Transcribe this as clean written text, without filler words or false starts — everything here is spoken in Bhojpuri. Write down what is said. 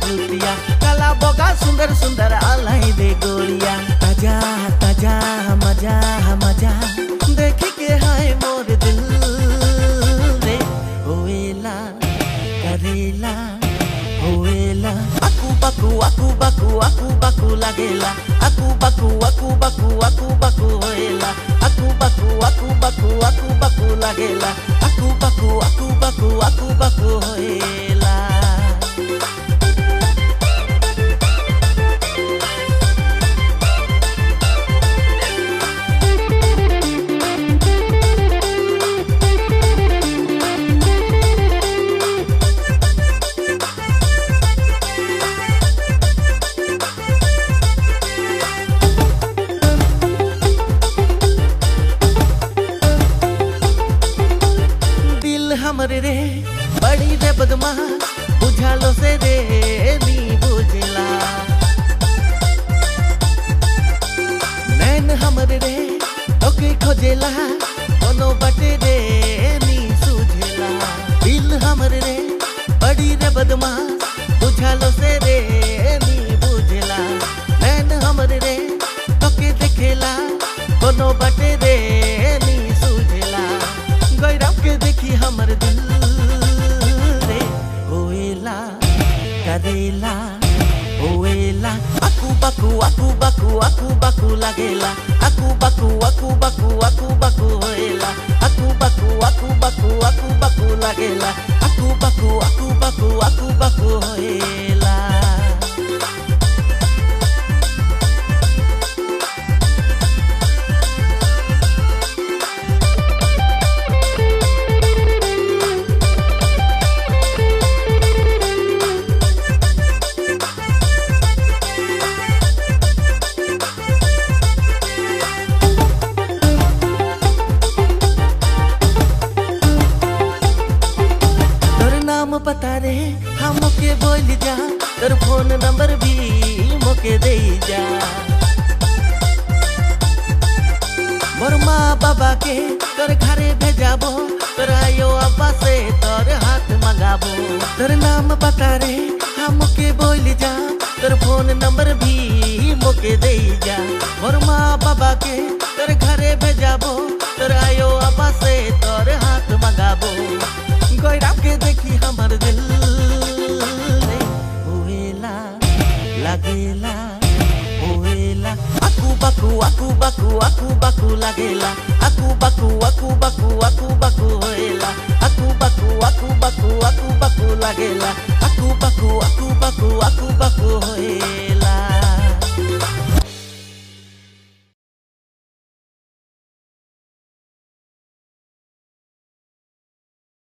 गुटिया काला बोगा सुंदर सुंदर आलाई दे गोरिया ताजा ताजा मजा मजा देख के हाय मोर दिल रे होएला करेला होएला आकू बाकू लागेला आकू बाकू होएला आकू बाकू लागेला आकू बाकू होएला। हमरे रे बड़ी रे बदमाश बुझालो से रे नी बुझला नैन हमरे रे तोके खोजेला कोनो बटे रे नी सुझला दिल हमरे रे बड़ी रे बदमाश बुझालो से रे नी बुझला नैन हमरे रे तोके देखेला कोनो बटे रे नी सुझला गैरव के देखी हमर दिल रे होएला करेला होएला आकू बाकू लागेला आकू बाकू होएला आकू बाकू लागेला आकू बाकू होएला। पता रे हम के बोल जा तोर फोन नंबर भी मोके दे जा मोर माँ बाबा के तोर घरे भेजाबो तोर आयो अब्बा से तोर हाथ मंगाबो तोर नाम बता रे हम के बोल जा तोर फोन नंबर भी मोके दे जा मोर माँ बाबा के तोर घरे भेजाबो तोर आयो अब्बा से तोर हाथ मंगाबो गैरव के देखी हमर दिल रे होएला लागेला होएला आकू बाकू लागेला आकू बाकू होएला आकू बाकू लागेला आकू बाकू होएला।